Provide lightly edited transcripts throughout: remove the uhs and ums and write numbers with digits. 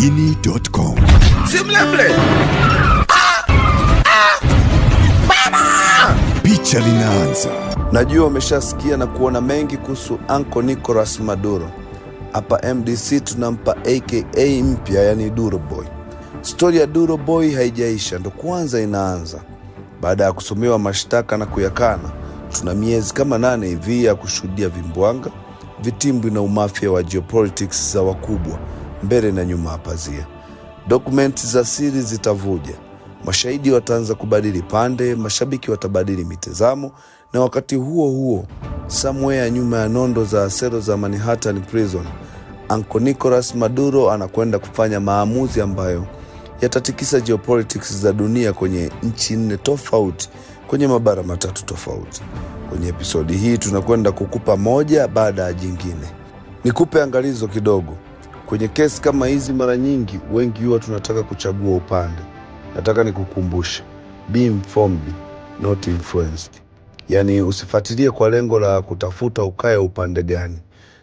Dini.com. Simlemle. Picha linaanza. Najua umeshasikia na kuona mengi kuhusu Uncle Nicolas Maduro. Hapa MDC tunampa AKA mpya, yani Duro Boy. Story ya Duro Boy haijaisha, ndo kwanza inaanza. Baada ya kusomewa mashtaka na kuyakana, tuna miezi kama 8 hivi ya kushuhudia vimbwanga, vitimbwi na umafia wa geopolitics za wakubwa mbele na nyuma ya pazia. Dokumenti za siri zitavuja, mashahidi wataanza kubadili pande, mashabiki watabadili mitazamo, na wakati huo huo somewhere nyuma ya nondo za selo za Manhattan Prison, Uncle Nicolas Maduro anakwenda kufanya maamuzi ambayo yatatikisa geopolitics za dunia kwenye nchi 4 tofauti, kwenye mabara 3 tofauti. Kwenye episodi hii tunakwenda kukupa moja baada ya jingine. Nikupe angalizo kidogo. Kwenye kesi kama hizi mara nyingi wengi huwa tunataka kuchagua upande. Nataka nikukumbushe, be informed, not influenced. Yani usifuatilie kwa lengo la kutafuta ukae upande gani.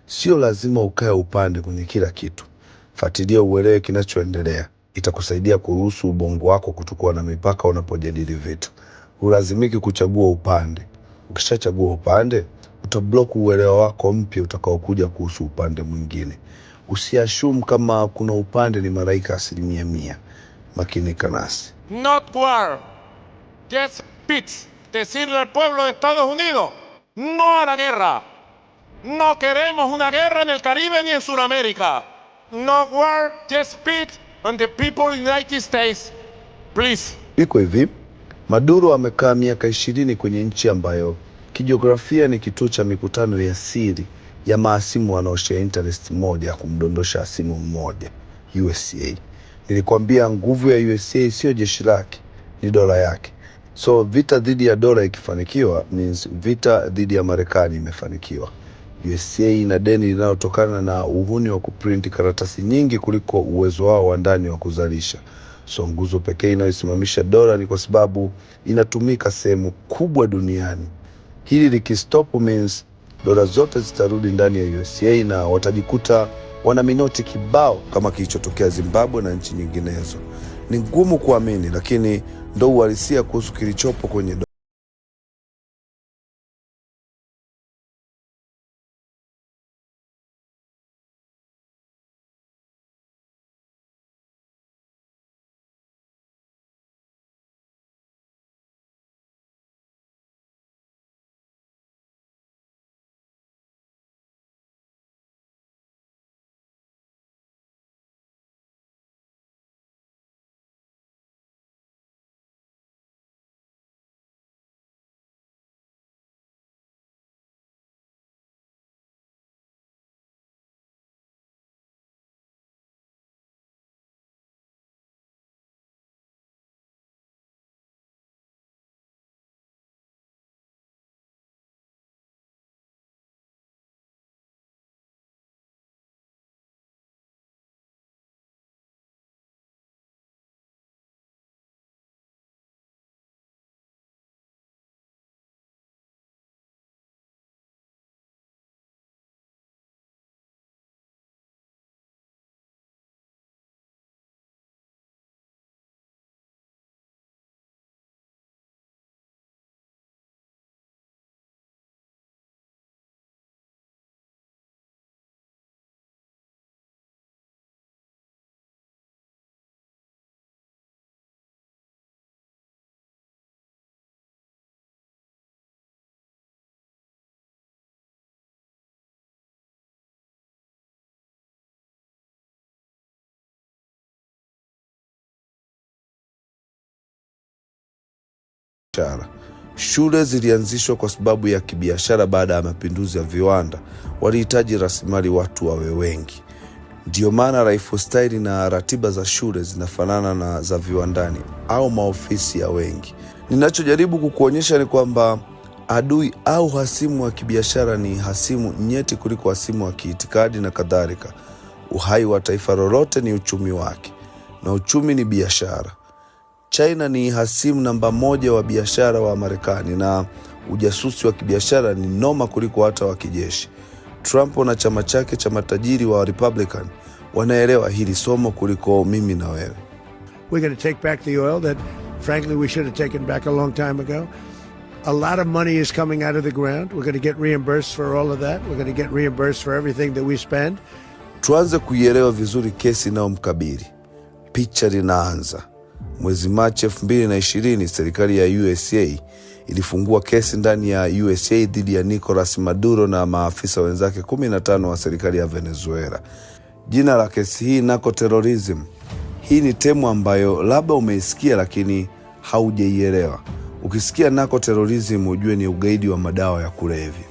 Sio lazima ukae upande kwenye kila kitu. Fuatilia uelewe kinachoendelea. Itakusaidia kuruhusu ubongo wako kutokuwa na mipaka unapojadili vitu. Hulazimiki kuchagua upande. Ukishachagua upande, utablock uelewa wako mpya utakaokuja kuhusu upande mwingine. Usiassume kama kuna upande ni malaika 100%. Makinika nasi. Not war, just peace. Decirle al pueblo de Estados Unidos, no a la guerra. No queremos una guerra en el Caribe ni en Sudamérica. No war, just peace, and the people in the United States, please. Iko hivi, Maduro amekaa miaka 20 kwenye nchi ambayo kijiografia ni kituo cha mikutano ya siri ya maasimu wanaoshare interest moja ya kumdondosha asimu mmoja, USA. Nilikwambia nguvu ya USA sio jeshi lake, ni dola yake. So vita dhidi ya dola ikifanikiwa means vita dhidi ya Marekani imefanikiwa. USA ina deni linalotokana na uhuni wa kuprint karatasi nyingi kuliko uwezo wao wa ndani wa kuzalisha. So nguzo pekee inayosimamisha dola ni kwa sababu inatumika sehemu kubwa duniani. Hili likistop means dola zote zitarudi ndani ya USA na watajikuta wana minoti kibao kama kilichotokea Zimbabwe na nchi nyinginezo. Ni ngumu kuamini, lakini ndo uhalisia kuhusu kilichopo kwenye dola. Shule zilianzishwa kwa sababu ya kibiashara. Baada ya mapinduzi ya viwanda, walihitaji rasilimali watu wawe wengi. Ndio maana lifestyle na ratiba za shule zinafanana na za viwandani au maofisi ya wengi. Ninachojaribu kukuonyesha ni kwamba adui au hasimu wa kibiashara ni hasimu nyeti kuliko hasimu wa kiitikadi na kadhalika. Uhai wa taifa lolote ni uchumi wake, na uchumi ni biashara. China ni hasimu namba 1 wa biashara wa Marekani, na ujasusi wa kibiashara ni noma kuliko hata wa kijeshi. Trump na chama chake cha matajiri wa Republican wanaelewa hili somo kuliko mimi na wewe. We're going to take back the oil that, frankly, we should have taken back a long time ago. A lot of money is coming out of the ground. We're going to get reimbursed for all of that. We're going to get reimbursed for everything that we spend. Tuanze kuielewa vizuri kesi inayomkabili. Picha linaanza. Mwezi Machi 2020, serikali ya USA ilifungua kesi ndani ya USA dhidi ya Nicolas Maduro na maafisa wenzake 15 wa serikali ya Venezuela. Jina la kesi hii narco-terrorism. Hii ni temu ambayo labda umeisikia lakini haujaielewa. Ukisikia narco-terrorism ujue ni ugaidi wa madawa ya kulevya.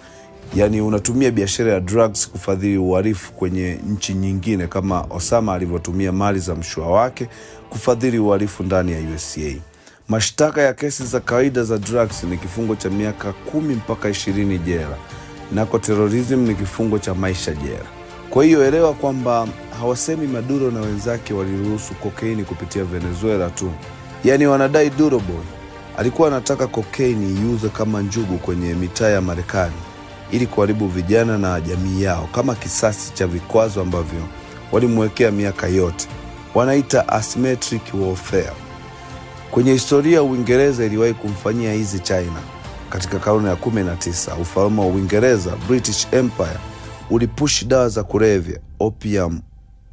Yaani unatumia biashara ya drugs kufadhili uhalifu kwenye nchi nyingine, kama Osama alivyotumia mali za mshua wake kufadhili uhalifu ndani ya USA. Mashtaka ya kesi za kawaida za drugs ni kifungo cha miaka 10 mpaka 20 jela. Narco-terrorism ni kifungo cha maisha jela. Kwa hiyo elewa kwamba hawasemi Maduro na wenzake waliruhusu kokaini kupitia Venezuela tu. Yaani wanadai Duro Boy alikuwa anataka kokaini iuze kama njugu kwenye mitaa ya Marekani ili kuharibu vijana na jamii yao kama kisasi cha vikwazo ambavyo walimwekea miaka yote. Wanaita asymmetric warfare. Kwenye historia, Uingereza iliwahi kumfanyia hizi China. Katika karne ya 19, ufalme wa Uingereza, British Empire, ulipush dawa za kulevya, opium,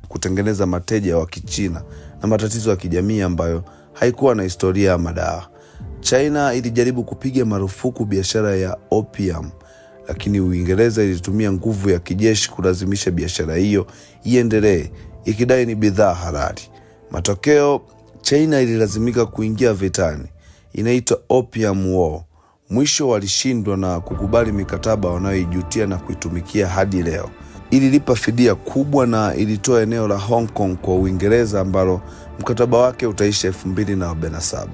kutengeneza mateja wa Kichina na matatizo ya kijamii ambayo haikuwa na historia ya madawa. China ilijaribu kupiga marufuku biashara ya opium, lakini Uingereza ilitumia nguvu ya kijeshi kulazimisha biashara hiyo iendelee, ikidai ni bidhaa halali. Matokeo, China ililazimika kuingia vitani. Inaitwa Opium War. Mwisho walishindwa na kukubali mikataba wanayoijutia na kuitumikia hadi leo. Ililipa fidia kubwa na ilitoa eneo la Hong Kong kwa Uingereza ambalo mkataba wake utaisha 2047.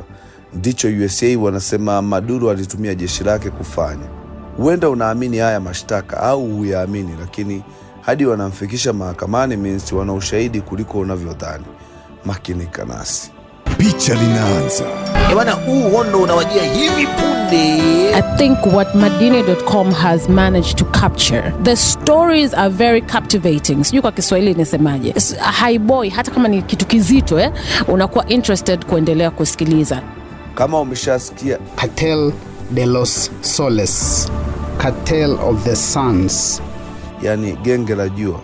Ndicho USA wanasema Maduro alitumia jeshi lake kufanya. Huenda unaamini haya mashtaka au huyaamini, lakini hadi wanamfikisha mahakamani means wana ushahidi kuliko unavyodhani. Makinika nasi. Picha linaanza. Bwana, huu hondo unawajia hivi punde. I think what Madine.com has managed to capture, the stories are very captivating. Sijui kwa Kiswahili nisemaje. High boy, hata kama ni kitu kizito unakuwa interested kuendelea kusikiliza. Kama umeshasikia Cartel de los Soles, Cartel of the Suns, yani genge la jua,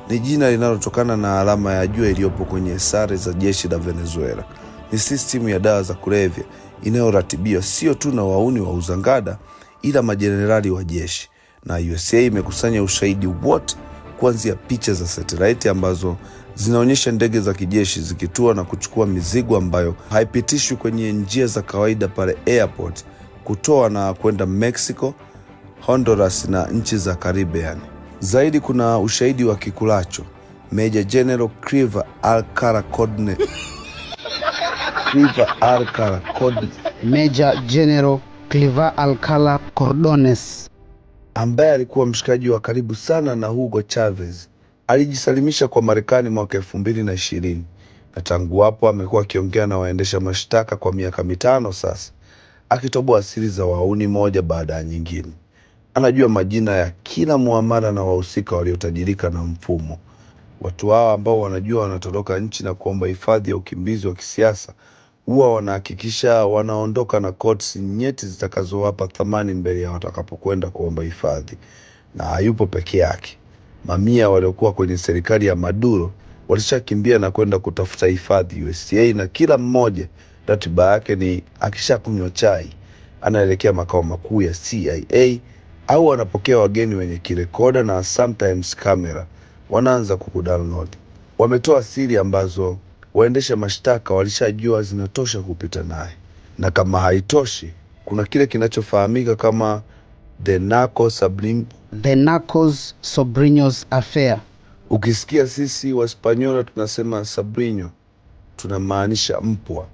ni jina linalotokana na alama ya jua iliyopo kwenye sare za jeshi la Venezuela. Ni system ya dawa za kulevya inayoratibiwa sio tu na wauni wa uzangada, ila majenerali wa jeshi. Na USA imekusanya ushahidi wote, kuanzia picha za satellite ambazo zinaonyesha ndege za kijeshi zikitua na kuchukua mizigo ambayo haipitishwi kwenye njia za kawaida pale airport, kutoa na kwenda Mexico, Honduras na nchi za Caribbean. Zaidi kuna ushahidi wa kikulacho. Major General Cliver Alcala Codne Major General Cliver Alcala Cordones, ambaye alikuwa mshikaji wa karibu sana na Hugo Chavez, alijisalimisha kwa Marekani mwaka 2020, na tangu hapo amekuwa akiongea na waendesha mashtaka kwa miaka 5 sasa, akitoboa siri za wauni moja baada ya nyingine. Anajua majina ya kila muamala na wahusika waliotajirika na mfumo. Watu hao ambao wanajua wanatoroka nchi na kuomba hifadhi ya ukimbizi wa kisiasa, huwa wanahakikisha wanaondoka na codes nyeti zitakazowapa thamani mbele ya watakapokwenda kuomba hifadhi. Na hayupo peke yake. Mamia waliokuwa kwenye serikali ya Maduro walishakimbia na kwenda kutafuta hifadhi USA, na kila mmoja ratiba yake ni akishakunywa chai anaelekea makao makuu ya CIA, au anapokea wageni wenye kirekoda na sometimes kamera, wanaanza kukudownload. Wametoa siri ambazo waendesha mashtaka walishajua zinatosha kupita naye. Na kama haitoshi, kuna kile kinachofahamika kama the Narcos Sobrinos Affair. Ukisikia sisi Waspanyola tunasema Sabrino, tunamaanisha mpwa.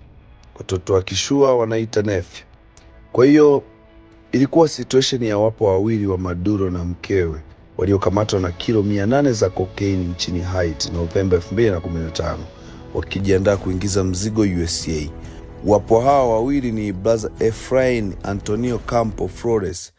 Watoto wa kishua wanaita nefi. Kwa hiyo ilikuwa situation ya wapo wawili wa Maduro na mkewe waliokamatwa na kilo 800 za cocaine nchini Haiti Novemba 2015, wakijiandaa kuingiza mzigo USA. Wapo hawa wawili ni brother Efrain Antonio Campo Flores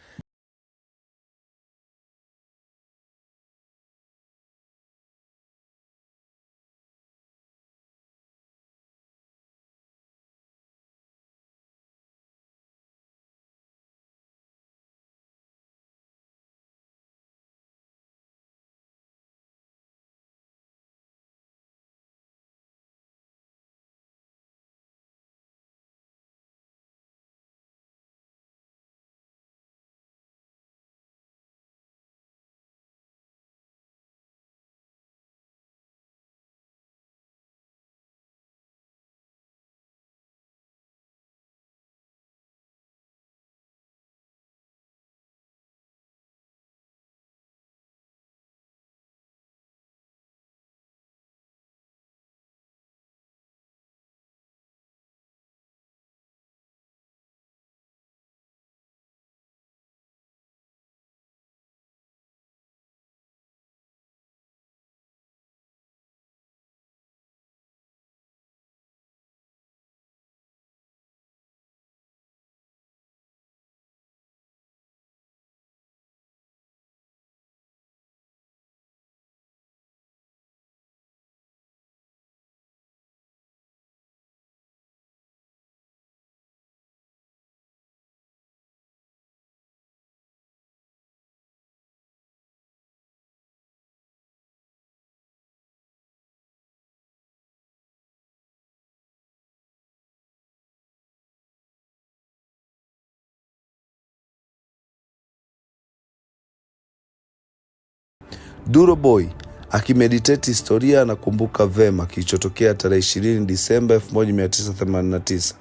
Duro Boy akimeditate historia anakumbuka vema kilichotokea tarehe 20 Disemba 1989.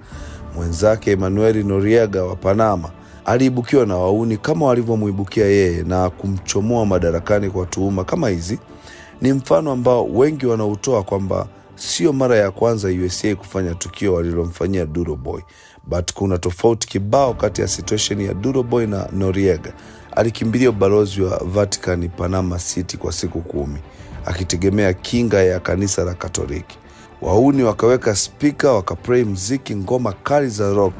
Mwenzake Emmanuel Noriega wa Panama aliibukiwa na wauni kama walivyomuibukia yeye na kumchomoa madarakani kwa tuhuma kama hizi. Ni mfano ambao wengi wanautoa kwamba sio mara ya kwanza USA kufanya tukio walilomfanyia Duro Boy, but kuna tofauti kibao kati ya situation ya Duro Boy na Noriega. Alikimbilia ubalozi wa Vatican Panama City kwa siku 10 akitegemea kinga ya kanisa la Katoliki. Wauni wakaweka speaker, wakapray mziki, ngoma kali za rock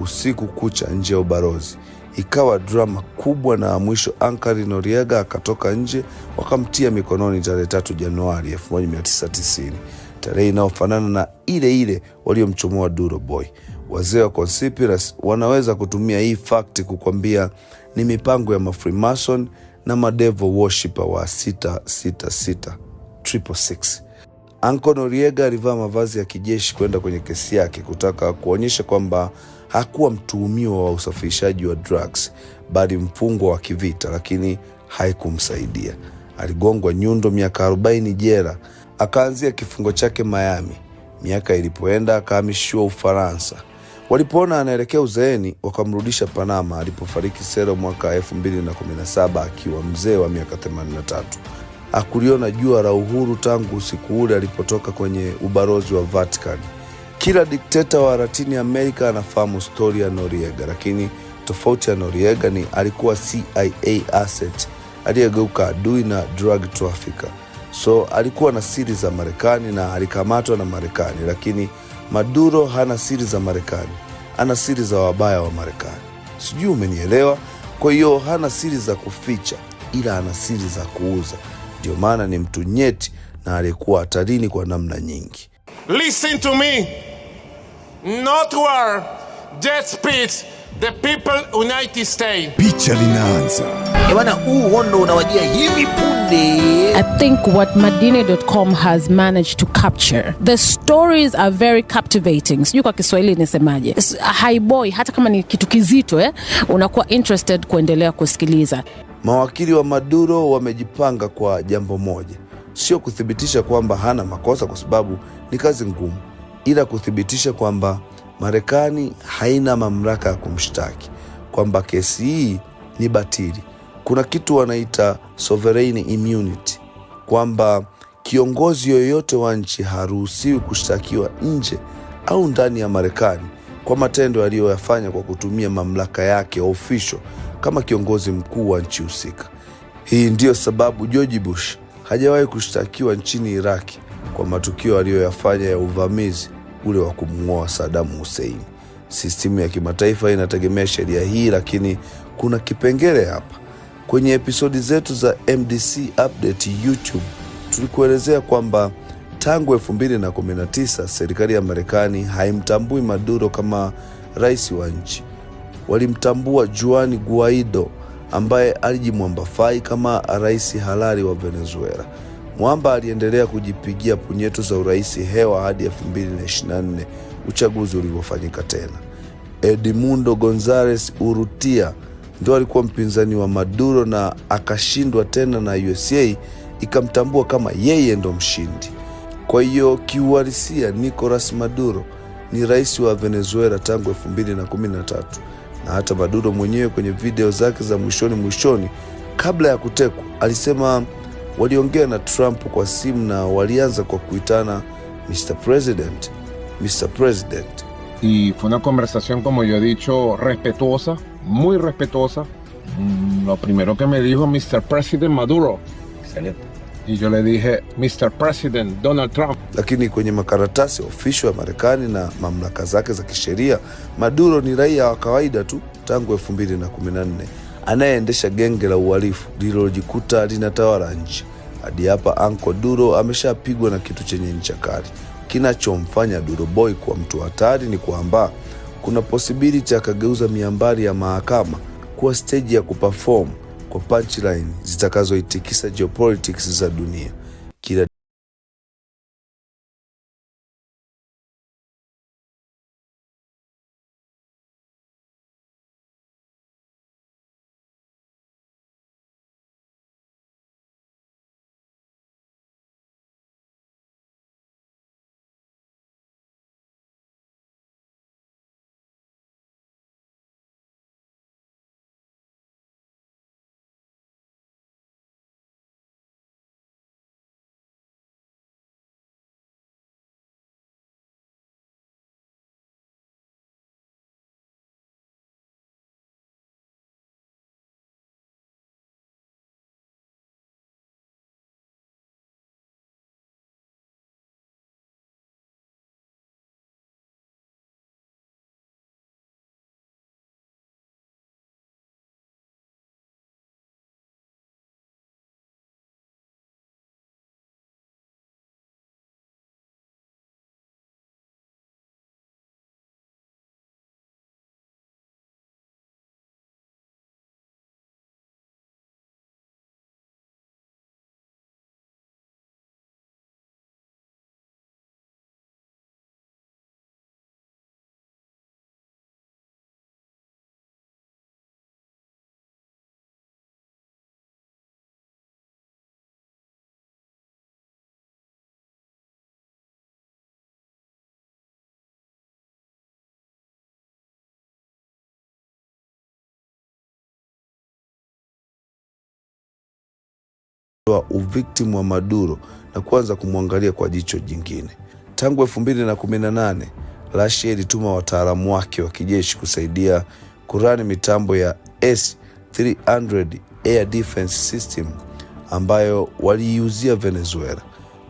usiku kucha nje ya ubalozi. Ikawa drama kubwa na mwisho Ankari Noriega akatoka nje, wakamtia mikononi tarehe 3 Januari 1990, tarehe inayofanana na ile waliomchomoa Duro Boy. Wazee wa conspiracy wanaweza kutumia hii fact kukwambia ni mipango ya Freemason na devil worshipper wa 666. Uncle Noriega alivaa mavazi ya kijeshi kwenda kwenye kesi yake kutaka kuonyesha kwamba hakuwa mtuhumiwa wa usafirishaji wa drugs bali mfungwa wa kivita, lakini haikumsaidia. Aligongwa nyundo miaka 40 jela, akaanzia kifungo chake Miami. Miaka ilipoenda akahamishiwa Ufaransa. Walipoona anaelekea uzeeni wakamrudisha Panama alipofariki selo mwaka 2017 akiwa mzee wa miaka 83. Hakuliona jua la uhuru tangu usiku ule alipotoka kwenye ubalozi wa Vatican. Kila dikteta wa Latini Amerika anafahamu story ya Noriega, lakini tofauti ya Noriega ni alikuwa CIA asset aliyegeuka adui na drug trafficker. So alikuwa na siri za Marekani na alikamatwa na Marekani, lakini Maduro hana siri za Marekani, ana siri za wabaya wa Marekani. Sijui umenielewa? Kwa hiyo hana siri za kuficha, ila ana siri za kuuza. Ndio maana ni mtu nyeti na alikuwa hatarini kwa namna nyingi. Listen to me. Not war, just peace. The people United States. Picha linaanza. Bwana, huu hondo unawajia hivi punde. I think what Madine.com has managed to capture, the stories are very captivating. Sijui kwa Kiswahili nisemaje. Haiboi hata kama ni kitu kizito, unakuwa interested kuendelea kusikiliza. Mawakili wa Maduro wamejipanga kwa jambo moja, sio kuthibitisha kwamba hana makosa kwa sababu ni kazi ngumu, ila kuthibitisha kwamba Marekani haina mamlaka ya kumshtaki, kwamba kesi hii ni batili. Kuna kitu wanaita sovereign immunity, kwamba kiongozi yoyote wa nchi haruhusiwi kushtakiwa nje au ndani ya Marekani kwa matendo aliyoyafanya kwa kutumia mamlaka yake official kama kiongozi mkuu wa nchi husika. Hii ndiyo sababu George Bush hajawahi kushtakiwa nchini Iraki kwa matukio aliyoyafanya ya uvamizi ule wa kumng'oa Saddam Hussein. Sistimu ya kimataifa inategemea sheria hii, lakini kuna kipengele hapa. Kwenye episodi zetu za MDC Update YouTube tulikuelezea kwamba tangu 2019 serikali ya Marekani haimtambui Maduro kama rais wa nchi. Walimtambua Juan Guaido ambaye alijimwambafai kama rais halali wa Venezuela. Mwamba aliendelea kujipigia punyeto za urais hewa hadi 2024 uchaguzi ulivyofanyika tena. Edmundo Gonzalez Urrutia ndio alikuwa mpinzani wa Maduro na akashindwa tena, na USA ikamtambua kama yeye ndo mshindi. Kwa hiyo kiuhalisia Nicolas Maduro ni rais wa Venezuela tangu 2013, na hata Maduro mwenyewe kwenye video zake za mwishoni kabla ya kutekwa alisema waliongea na Trump kwa simu na walianza kwa kuitana Mr. President, Mr. President. Y fue una conversación, como yo he dicho, respetuosa, muy respetuosa. Lo primero que me dijo Mr. President Maduro. Excelente. Y yo le dije Mr. President Donald Trump. Lakini kwenye makaratasi official ya Marekani na mamlaka zake za kisheria, Maduro ni raia wa kawaida tu tangu 2014, anayeendesha genge la uhalifu lililojikuta linatawala nchi. Hadi hapa Uncle Duro ameshapigwa na kitu chenye ncha kali. Kinachomfanya Duro Boy kuwa mtu hatari ni kwamba kuna possibility akageuza miambari ya mahakama kuwa stage ya kuperform kwa punchline zitakazoitikisa geopolitics za dunia. Kila uvictim wa Maduro na kuanza kumwangalia kwa jicho jingine. Tangu 2018, Russia ilituma wataalamu wake wa kijeshi kusaidia kurani mitambo ya S-300 Air Defense System ambayo waliiuzia Venezuela.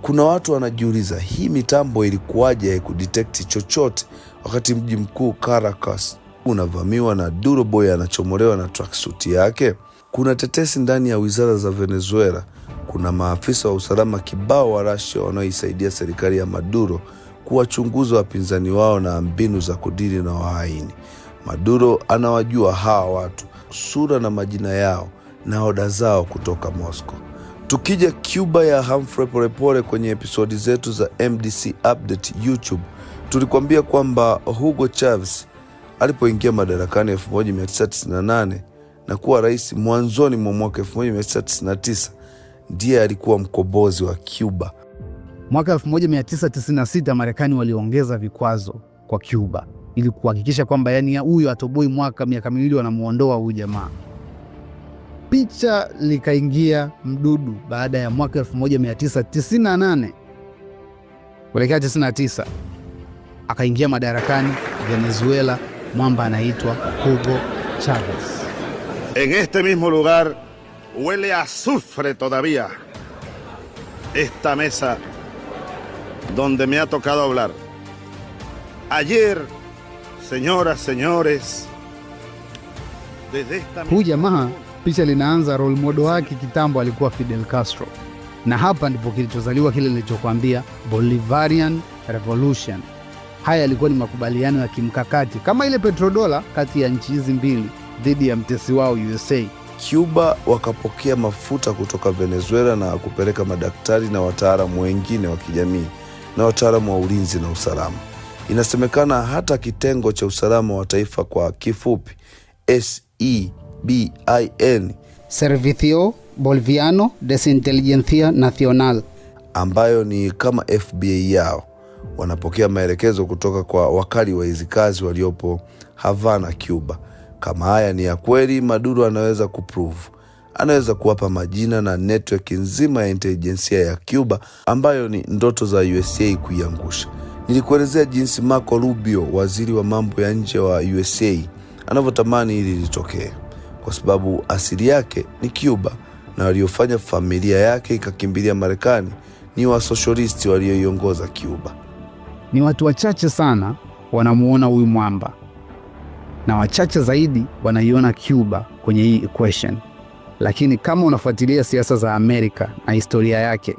Kuna watu wanajiuliza hii mitambo ilikuwaje kudetect chochote wakati mji mkuu Caracas unavamiwa na Duro Boy anachomolewa na tracksuit yake? Kuna tetesi ndani ya wizara za Venezuela. Kuna maafisa wa usalama kibao wa Russia wanaoisaidia serikali ya Maduro kuwachunguza wapinzani wao na mbinu za kudili na wahaini. Maduro anawajua hawa watu, sura na majina yao na oda zao kutoka Moscow. Tukija Cuba ya Humphrey Polepole, kwenye episodi zetu za MDC Update YouTube, tulikwambia kwamba Hugo Chavez alipoingia madarakani 1998 na kuwa rais mwanzoni mwa mwaka 1999, ndiye alikuwa mkombozi wa Cuba. Mwaka 1996 Marekani waliongeza vikwazo kwa Cuba ili kuhakikisha kwamba huyu atoboi miaka miwili wanamuondoa huyu jamaa. Picha likaingia mdudu baada ya mwaka 1998 kuelekea 99 akaingia madarakani Venezuela mwamba anaitwa Hugo Chavez. En este mismo lugar huele a azufre todavía esta mesa donde me ha tocado hablar. Ayer, señoras, señores, desde esta... Huyu jamaa picha linaanza role model wake kitambo alikuwa Fidel Castro. Na hapa ndipo kilichozaliwa kile nilichokuambia Bolivarian Revolution. Haya yalikuwa ni makubaliano ya kimkakati kama ile petrodola kati ya nchi hizi mbili dhidi ya mtesi wao USA. Cuba wakapokea mafuta kutoka Venezuela na kupeleka madaktari na wataalamu wengine wa kijamii na wataalamu wa ulinzi na usalama. Inasemekana hata kitengo cha usalama wa taifa, kwa kifupi SEBIN, Servicio Boliviano de Inteligencia Nacional, ambayo ni kama FBI yao, wanapokea maelekezo kutoka kwa wakali wa hizi kazi waliopo Havana, Cuba. Kama haya ni ya kweli, Maduro anaweza kuprove. Anaweza kuwapa majina na network nzima ya intelijensia ya Cuba ambayo ni ndoto za USA kuiangusha. Nilikuelezea jinsi Marco Rubio, waziri wa mambo ya nje wa USA, anavyotamani hili litokee, kwa sababu asili yake ni Cuba na waliofanya familia yake ikakimbilia Marekani ni wa socialisti walioiongoza Cuba. Ni watu wachache sana wanamuona huyu mwamba, na wachache zaidi wanaiona Cuba kwenye hii equation. Lakini kama unafuatilia siasa za Amerika na historia yake,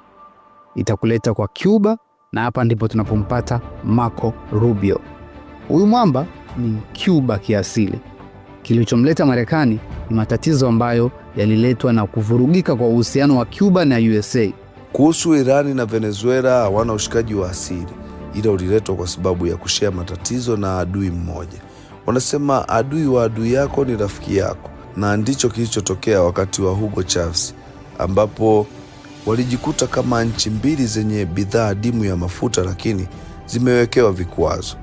itakuleta kwa Cuba, na hapa ndipo tunapompata Marco Rubio. Huyu mwamba ni Cuba kiasili. Kilichomleta Marekani ni matatizo ambayo yaliletwa na kuvurugika kwa uhusiano wa Cuba na USA. Kuhusu Irani na Venezuela, hawana ushikaji wa asili, ila uliletwa kwa sababu ya kushare matatizo na adui mmoja. Wanasema adui wa adui yako ni rafiki yako, na ndicho kilichotokea wakati wa Hugo Chavez, ambapo walijikuta kama nchi mbili zenye bidhaa adimu ya mafuta lakini zimewekewa vikwazo.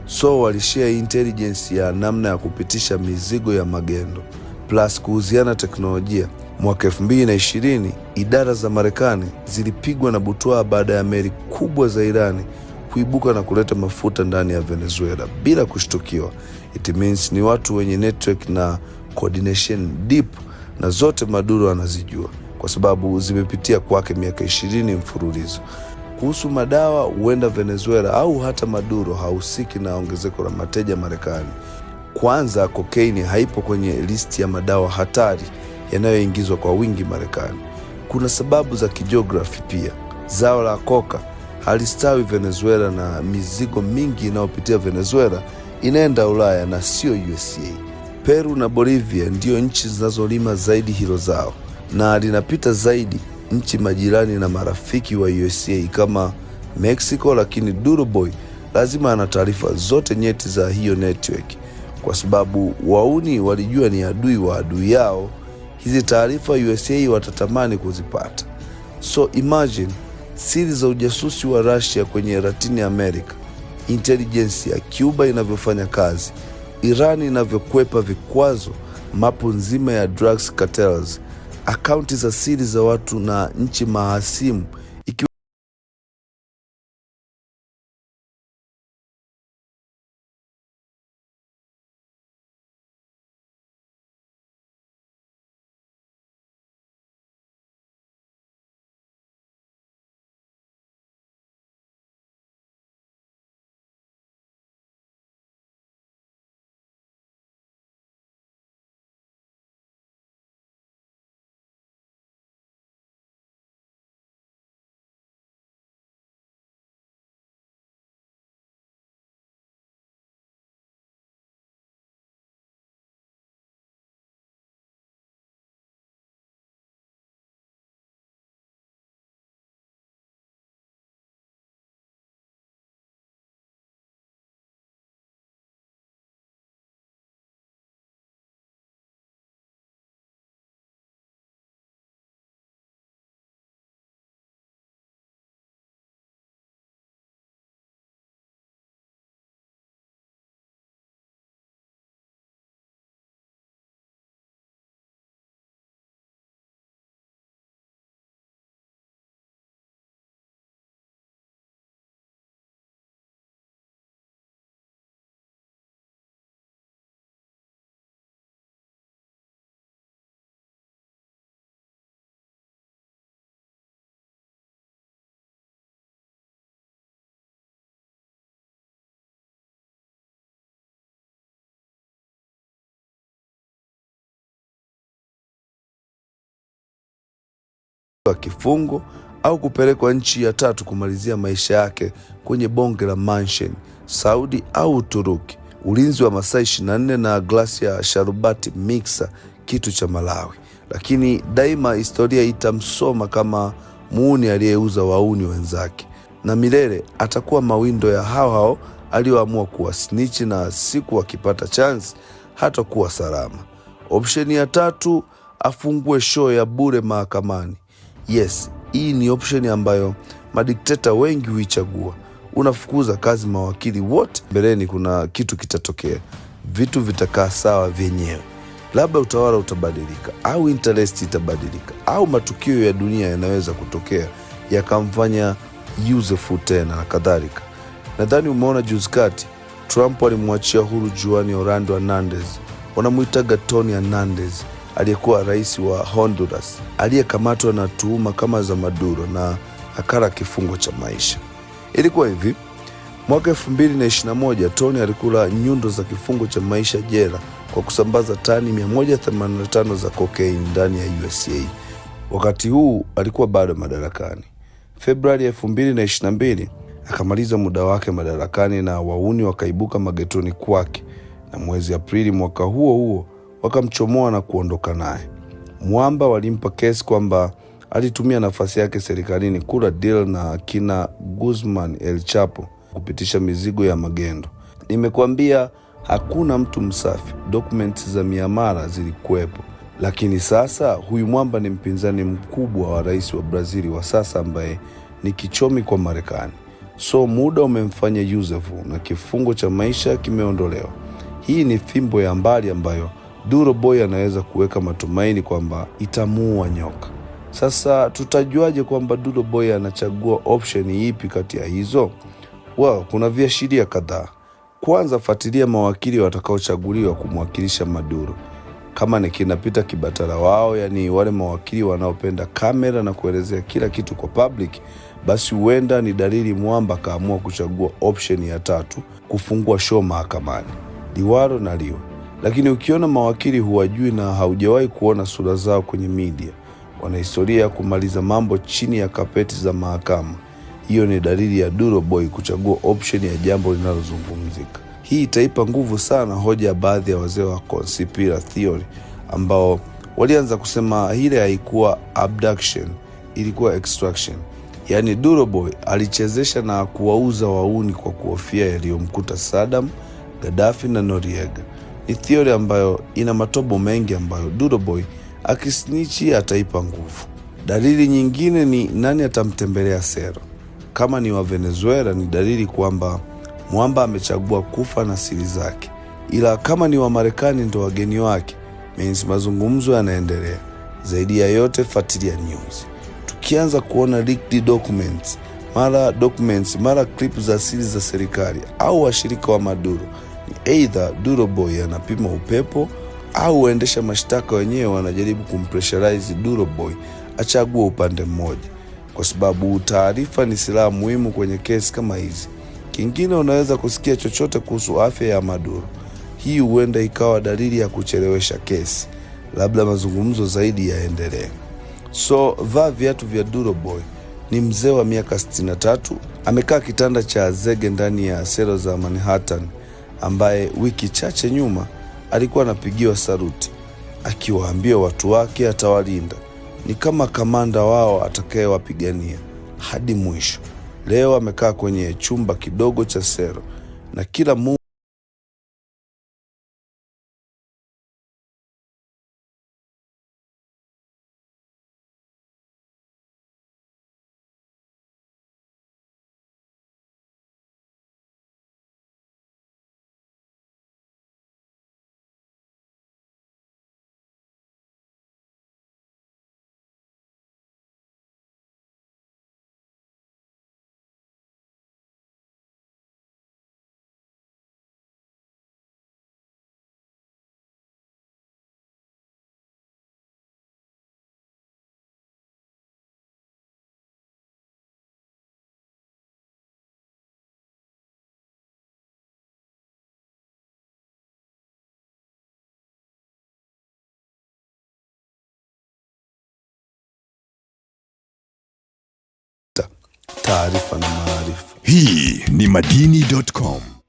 So walishare intelligence ya namna ya kupitisha mizigo ya magendo plus kuuziana teknolojia. Mwaka 2020 idara za Marekani zilipigwa na butwaa baada ya meli kubwa za Irani kuibuka na kuleta mafuta ndani ya Venezuela bila kushtukiwa. It means ni watu wenye network na coordination deep, na zote Maduro anazijua kwa sababu zimepitia kwake miaka 20 mfululizo. Kuhusu madawa, huenda Venezuela au hata Maduro hahusiki na ongezeko la mateja Marekani. Kwanza, kokaini haipo kwenye listi ya madawa hatari yanayoingizwa kwa wingi Marekani. Kuna sababu za kijiografi pia. Zao la koka halistawi Venezuela, na mizigo mingi inayopitia Venezuela inaenda Ulaya na sio USA. Peru na Bolivia ndio nchi zinazolima zaidi hilo zao, na linapita zaidi nchi majirani na marafiki wa USA kama Mexico. Lakini Duro Boy lazima ana taarifa zote nyeti za hiyo network, kwa sababu wauni walijua ni adui wa adui yao. Hizi taarifa USA watatamani kuzipata. So imagine siri za ujasusi wa Russia kwenye Latin America, intelligence ya Cuba inavyofanya kazi, Iran inavyokwepa vikwazo, mapu nzima ya drugs cartels, akaunti za siri za watu na nchi mahasimu wa kifungo au kupelekwa nchi ya tatu kumalizia maisha yake kwenye bonge la mansion Saudi au Uturuki, ulinzi wa masaa 24 na glasi ya sharubati mixer kitu cha Malawi. Lakini daima historia itamsoma kama muuni aliyeuza wauni wenzake, na milele atakuwa mawindo ya hao alioamua kuwa snitch, na siku akipata chance hata kuwa salama. Option ya tatu, afungue show ya bure mahakamani. Yes, hii ni option ambayo madikteta wengi huichagua. Unafukuza kazi mawakili wote, mbeleni kuna kitu kitatokea, vitu vitakaa sawa vyenyewe. Labda utawala utabadilika, au interest itabadilika, au matukio ya dunia yanaweza kutokea yakamfanya useful tena na kadhalika. Nadhani umeona juzi kati Trump alimwachia huru Juan Orlando Hernandez, wanamuitaga Tony Hernandez, aliyekuwa rais wa Honduras, aliyekamatwa na tuhuma kama za Maduro na akala kifungo cha maisha. Ilikuwa hivi, mwaka 2021 Tony alikula nyundo za kifungo cha maisha jela kwa kusambaza tani 185 za cocaine ndani ya USA. Wakati huu alikuwa bado madarakani. Februari 2022 akamaliza muda wake madarakani na wauni wakaibuka magetoni kwake, na mwezi Aprili mwaka huo wakamchomoa na kuondoka naye. Mwamba walimpa kesi kwamba alitumia nafasi yake serikalini kula deal na kina Guzman El Chapo kupitisha mizigo ya magendo. Nimekuambia hakuna mtu msafi, documents za miamala zilikuwepo. Lakini sasa huyu mwamba ni mpinzani mkubwa wa rais wa Brazili wa sasa ambaye ni kichomi kwa Marekani. So muda umemfanya Yusufu na kifungo cha maisha kimeondolewa. Hii ni fimbo ya mbali ambayo Duro Boy anaweza kuweka matumaini kwamba itamuua nyoka. Sasa tutajuaje kwamba Duro Boy anachagua option ipi kati ya hizo? Well, kuna viashiria kadhaa. Kwanza, fuatilia mawakili watakaochaguliwa kumwakilisha Maduro. Kama ni kina Peter Kibatala wao, yani wale mawakili wanaopenda kamera na kuelezea kila kitu kwa public, basi huenda ni dalili mwamba kaamua kuchagua option ya tatu, kufungua show mahakamani, liwalo na liwe. Lakini ukiona mawakili huwajui na haujawahi kuona sura zao kwenye media, wana historia ya kumaliza mambo chini ya kapeti za mahakama, hiyo ni dalili ya Duro Boy kuchagua option ya jambo linalozungumzika. Hii itaipa nguvu sana hoja ya baadhi ya wazee wa conspiracy theory ambao walianza kusema hile haikuwa abduction, ilikuwa extraction. Yani Duro Boy alichezesha na kuwauza wauni kwa kuhofia yaliyomkuta Saddam, Gaddafi na Noriega. Ni theory ambayo ina matobo mengi ambayo Duro Boy akisnichi ataipa nguvu. Dalili nyingine ni nani atamtembelea sero. Kama ni wa Venezuela ni dalili kwamba mwamba amechagua kufa na siri zake. Ila kama ni wa Marekani ndo wageni wake, means mazungumzo yanaendelea. Zaidi ya yote, fuatilia news. Tukianza kuona leaked documents, mara clip za siri za serikali au washirika wa Maduro, ni either Duro Boy anapima upepo au waendesha mashtaka wenyewe wanajaribu kumpressurize Duro Boy achague upande mmoja, kwa sababu taarifa ni silaha muhimu kwenye kesi kama hizi. Kingine, unaweza kusikia chochote kuhusu afya ya Maduro. Hii huenda ikawa dalili ya kuchelewesha kesi, labda mazungumzo zaidi yaendelee. So vaa viatu vya Duro Boy. Ni mzee wa miaka 63, amekaa kitanda cha zege ndani ya selo za Manhattan, ambaye wiki chache nyuma alikuwa anapigiwa saruti akiwaambia watu wake atawalinda, ni kama kamanda wao atakayewapigania hadi mwisho. Leo amekaa kwenye chumba kidogo cha selo na kila taarifa na maarifa. Hii ni Madini.com.